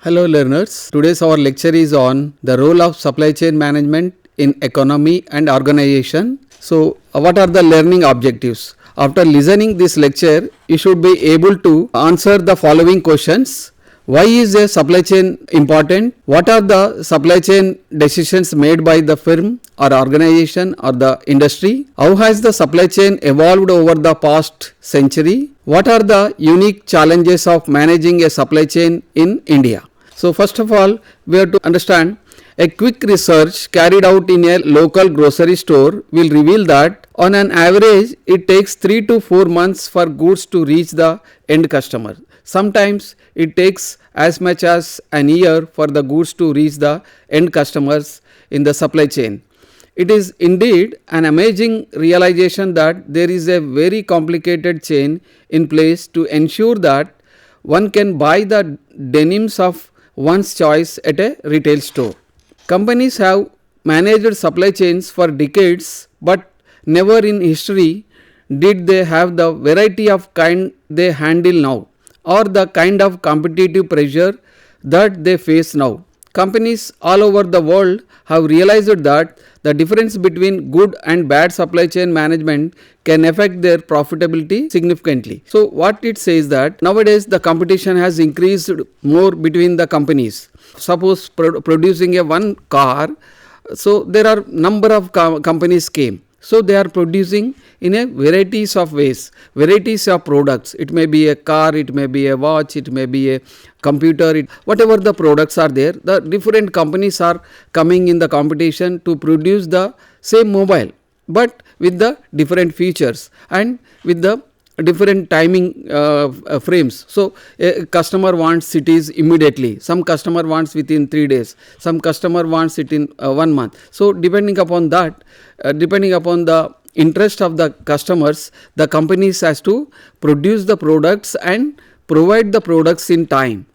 Hello learners, today's our lecture is on the role of supply chain management in economy and organization. So what are the learning objectives? After listening this lecture, you should be able to answer the following questions. Why is a supply chain important? What are the supply chain decisions made by the firm or organization or the industry? How has the supply chain evolved over the past century? What are the unique challenges of managing a supply chain in India? So first of all, we have to understand a quick research carried out in a local grocery store will reveal that on an average it takes 3 to 4 months for goods to reach the end customer. Sometimes it takes as much as an year for the goods to reach the end customers in the supply chain. It is indeed an amazing realization that there is a very complicated chain in place to ensure that one can buy the denims of one's choice at a retail store. Companies have managed supply chains for decades, but never in history did they have the variety of kind they handle now, or the kind of competitive pressure that they face now. Companies all over the world have realized that the difference between good and bad supply chain management can affect their profitability significantly. So what it says that nowadays the competition has increased more between the companies. Suppose producing a one car, so there are number of companies came. So they are producing in a varieties of ways, varieties of products. It may be a car, it may be a watch, it may be a computer, whatever the products are there, the different companies are coming in the competition to produce the same mobile, but with the different features and with the different timing frames. So a customer wants it is immediately, some customer wants within 3 days, some customer wants it in 1 month. So depending upon that, depending upon the interest of the customers, the companies has to produce the products and provide the products in time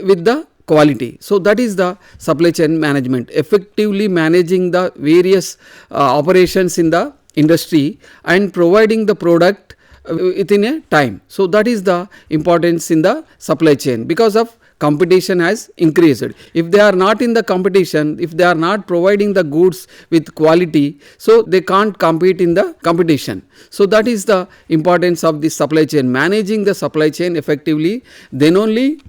with the quality. So that is the supply chain management, effectively managing the various operations in the industry and providing the product within a time. So that is the importance in the supply chain, because of competition has increased. If they are not in the competition, if they are not providing the goods with quality, so they can't compete in the competition. So that is the importance of the supply chain, managing the supply chain effectively. Then only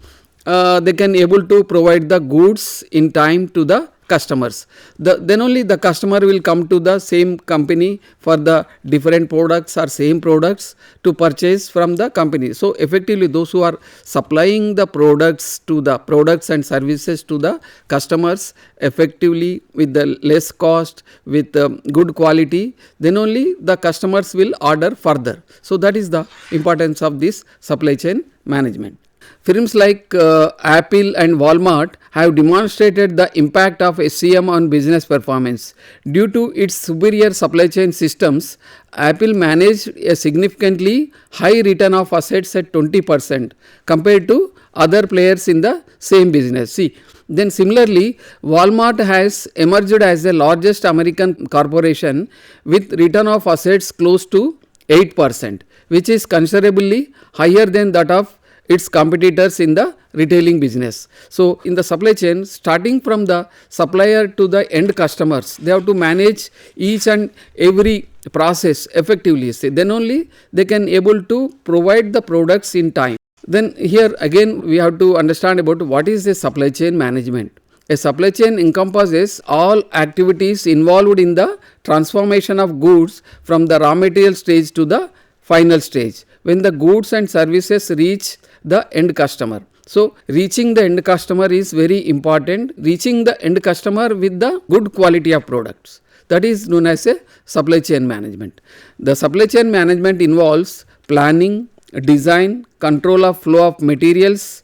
they can able to provide the goods in time to the customers. Then only the customer will come to the same company for the different products or same products to purchase from the company. So effectively those who are supplying the products to the products and services to the customers effectively with the less cost, with good quality, then only the customers will order further. So that is the importance of this supply chain management. Firms like Apple and Walmart have demonstrated the impact of SCM on business performance. Due to its superior supply chain systems, Apple managed a significantly high return of assets at 20% compared to other players in the same business. See, then similarly, Walmart has emerged as the largest American corporation with return of assets close to 8%, which is considerably higher than that of its competitors in the retailing business. So in the supply chain, starting from the supplier to the end customers, they have to manage each and every process effectively. Then only they can able to provide the products in time. Then here again we have to understand about what is the supply chain management. A supply chain encompasses all activities involved in the transformation of goods from the raw material stage to the final stage, when the goods and services reach the end customer. So reaching the end customer is very important, reaching the end customer with the good quality of products. That is known as a supply chain management. The supply chain management involves planning, design, control of flow of materials,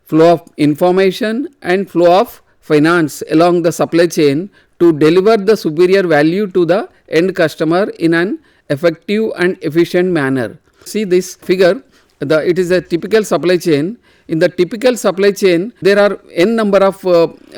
flow of information and flow of finance along the supply chain to deliver the superior value to the end customer in an effective and efficient manner. See this figure, it is a typical supply chain. In the typical supply chain, there are n number of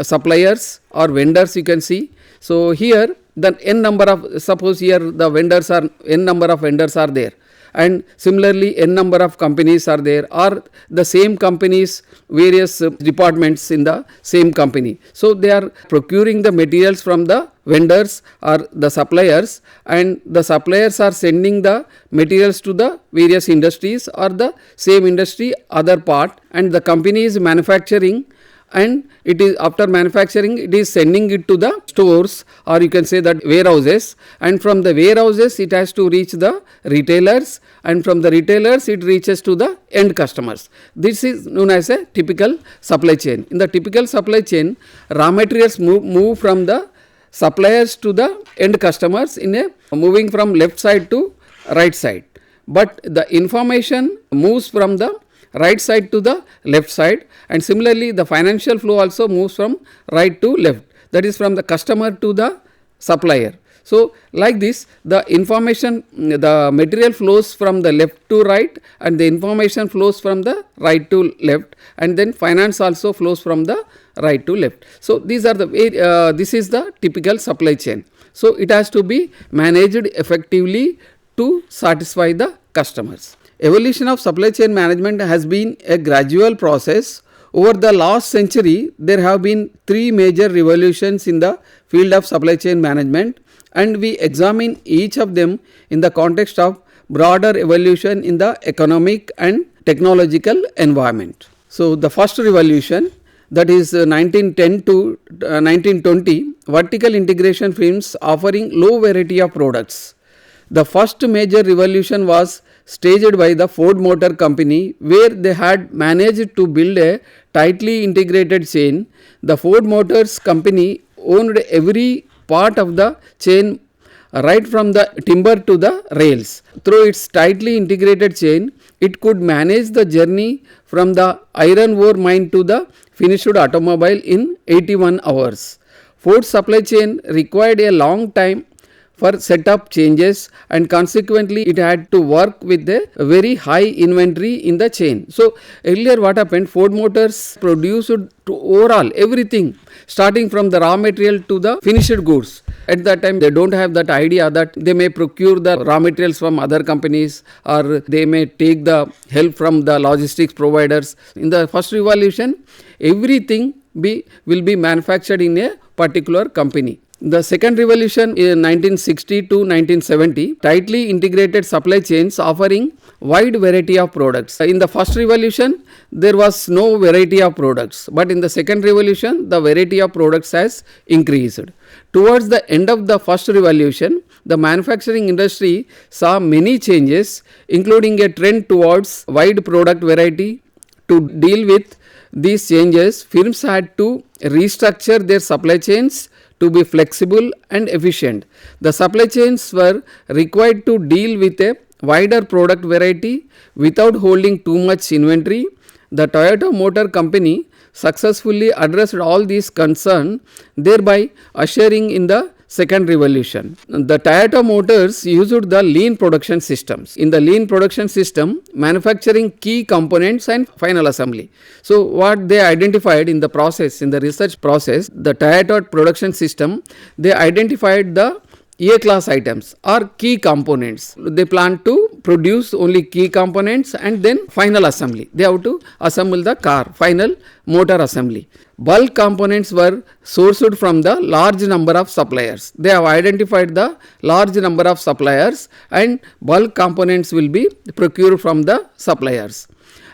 suppliers or vendors you can see. So here the n number of, suppose here the vendors are, n number of vendors are there. and similarly n number of companies are there, or the same companies various departments in the same company. So they are procuring the materials from the vendors or the suppliers, and the suppliers are sending the materials to the various industries or the same industry other part, and the company is manufacturing, and it is after manufacturing it is sending it to the stores, or you can say that warehouses, and from the warehouses it has to reach the retailers, and from the retailers it reaches to the end customers. This is known as a typical supply chain. In the typical supply chain, raw materials move from the suppliers to the end customers in a moving from left side to right side, but the information moves from the right side to the left side, and similarly the financial flow also moves from right to left, that is from the customer to the supplier. So like this, the information, the material flows from the left to right, and the information flows from the right to left, and then finance also flows from the right to left. So these are the way, this is the typical supply chain. So it has to be managed effectively to satisfy the customers. Evolution of supply chain management has been a gradual process. Over the last century, there have been three major revolutions in the field of supply chain management, and we examine each of them in the context of broader evolution in the economic and technological environment. So the first revolution, that is 1910 to 1920, vertical integration firms offering low variety of products. The first major revolution was staged by the Ford Motor Company, where they had managed to build a tightly integrated chain. The Ford Motors Company owned every part of the chain, right from the timber to the rails. Through its tightly integrated chain, it could manage the journey from the iron ore mine to the finished automobile in 81 hours. Ford's supply chain required a long time for setup changes, and consequently it had to work with a very high inventory in the chain. So earlier what happened, Ford Motors produced to overall everything, starting from the raw material to the finished goods. At that time they don't have that idea that they may procure the raw materials from other companies, or they may take the help from the logistics providers. In the first revolution, everything will be manufactured in a particular company. The second revolution in 1960 to 1970, tightly integrated supply chains offering wide variety of products. In the first revolution, there was no variety of products, but in the second revolution, the variety of products has increased. Towards the end of the first revolution, the manufacturing industry saw many changes, including a trend towards wide product variety. To deal with these changes, firms had to restructure their supply chains to be flexible and efficient. The supply chains were required to deal with a wider product variety without holding too much inventory. The Toyota Motor Company successfully addressed all these concerns, thereby ushering in the second revolution. The Toyota Motors used the lean production systems. In the lean production system, manufacturing key components and final assembly. So what they identified in the process, in the research process, the Toyota production system, they identified the A-class items or key components. They plan to produce only key components and then final assembly. They have to assemble the car, final motor assembly. Bulk components were sourced from the large number of suppliers. They have identified the large number of suppliers, and bulk components will be procured from the suppliers.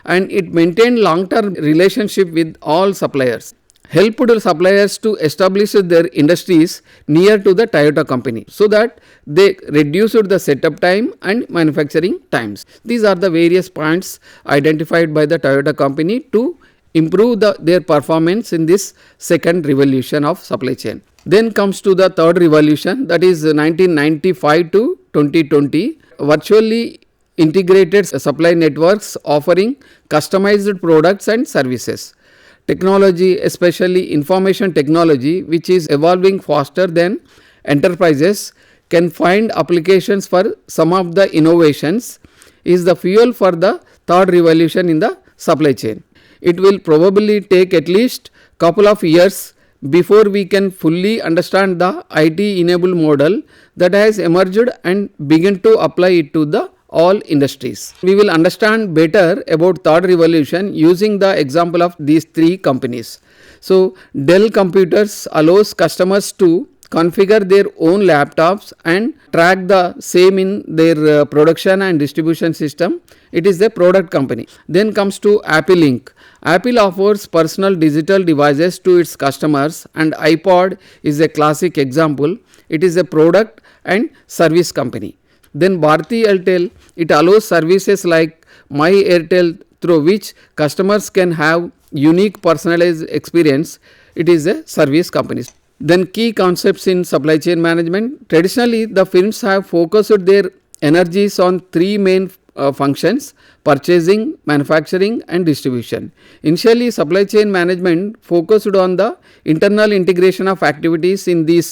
And it maintained long-term relationship with all suppliers. Helped suppliers to establish their industries near to the Toyota company, so that they reduced the setup time and manufacturing times. These are the various points identified by the Toyota company to improve their performance in this second revolution of supply chain. Then comes to the third revolution, that is 1995 to 2020, virtually integrated supply networks offering customized products and services. Technology, especially information technology, which is evolving faster than enterprises can find applications for some of the innovations, is the fuel for the third revolution in the supply chain. It will probably take at least couple of years before we can fully understand the IT enabled model that has emerged and begin to apply it to the all industries. We will understand better about third revolution using the example of these three companies. So Dell Computers allows customers to configure their own laptops and track the same in their production and distribution system. It is a product company. Then comes to Apple Inc. Apple offers personal digital devices to its customers, and iPod is a classic example. It is a product and service company. Then Bharti Airtel, it allows services like My Airtel through which customers can have unique personalized experience. It is a service company. Then key concepts in supply chain management. Traditionally, the firms have focused their energies on three main functions: purchasing, manufacturing and distribution. Initially, supply chain management focused on the internal integration of activities in these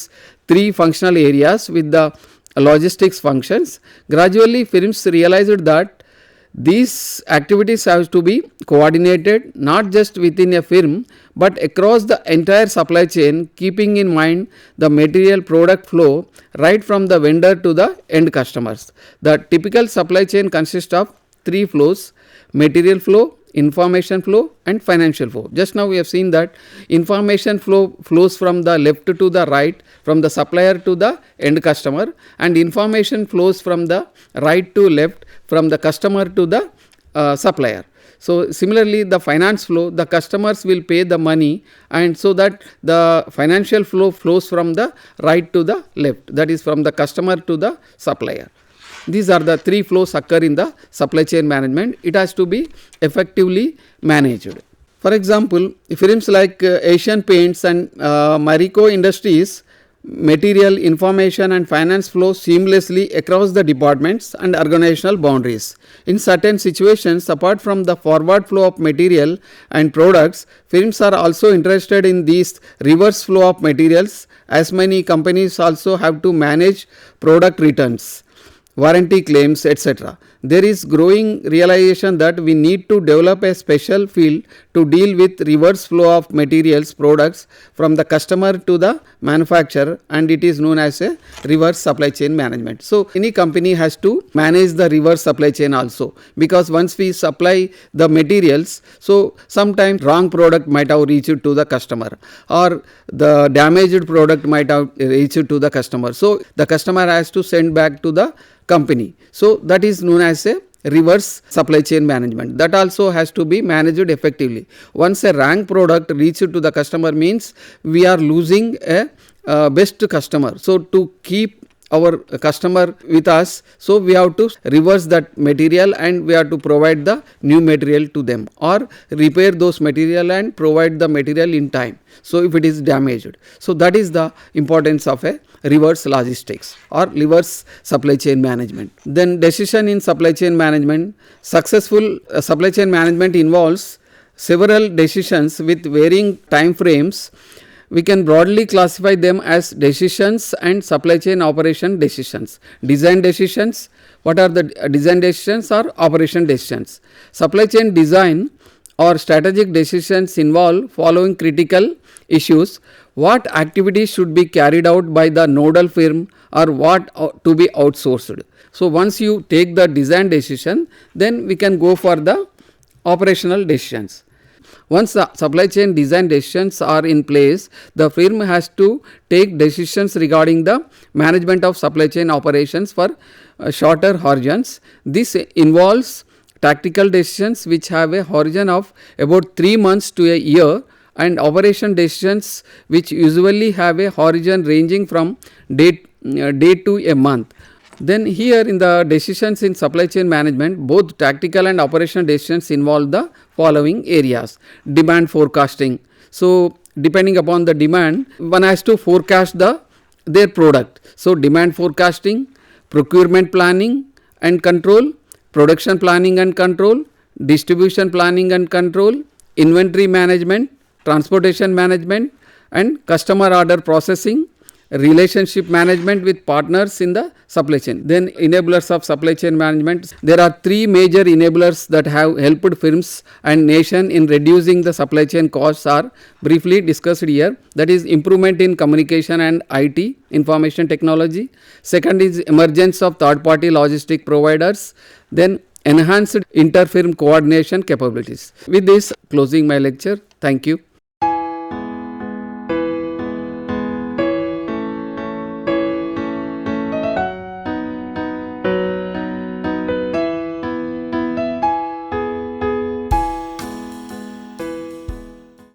three functional areas with the logistics functions. Gradually, firms realized that these activities have to be coordinated not just within a firm but across the entire supply chain, keeping in mind the material product flow right from the vendor to the end customers. The typical supply chain consists of three flows: material flow, information flow and financial flow. Just now we have seen that information flow flows from the left to the right, from the supplier to the end customer, and information flows from the right to left, from the customer to the supplier. So similarly, the finance flow, the customers will pay the money, and so that the financial flow flows from the right to the left, that is from the customer to the supplier. These are the three flows occur in the supply chain management. It has to be effectively managed. For example, firms like Asian Paints and Marico Industries, material, information and finance flow seamlessly across the departments and organizational boundaries. In certain situations, apart from the forward flow of material and products, firms are also interested in these reverse flow of materials, as many companies also have to manage product returns, warranty claims, etc. There is growing realization that we need to develop a special field to deal with reverse flow of materials, products from the customer to the manufacturer, and it is known as a reverse supply chain management. So any company has to manage the reverse supply chain also, because once we supply the materials, so sometimes wrong product might have reached to the customer, or the damaged product might have reached to the customer. So the customer has to send back to the company. So that is known as a reverse supply chain management. That also has to be managed effectively. Once a wrong product reaches to the customer means we are losing a best customer. So to keep our customer with us, so we have to reverse that material and we have to provide the new material to them, or repair those material and provide the material in time, so if it is damaged. So that is the importance of a reverse logistics or reverse supply chain management. Then decision in supply chain management. Successful supply chain management involves several decisions with varying time frames. We can broadly classify them as decisions and supply chain operation decisions. Design decisions. What are the design decisions or operation decisions? Supply chain design or strategic decisions involve following critical issues: what activities should be carried out by the nodal firm or what to be outsourced. So once you take the design decision, then we can go for the operational decisions. Once the supply chain design decisions are in place, the firm has to take decisions regarding the management of supply chain operations for shorter horizons. This involves tactical decisions which have a horizon of about 3 months to a year, and operation decisions which usually have a horizon ranging from day to a month. Then here in the decisions in supply chain management, both tactical and operational decisions involve the following areas. Demand forecasting. So depending upon the demand, one has to forecast their product. So demand forecasting, procurement planning and control, production planning and control, distribution planning and control, inventory management, transportation management and customer order processing, relationship management with partners in the supply chain. Then enablers of supply chain management. There are three major enablers that have helped firms and nation in reducing the supply chain costs are briefly discussed here. That is improvement in communication and IT, information technology. Second is emergence of third party logistic providers. Then enhanced inter-firm coordination capabilities. With this, closing my lecture. Thank you.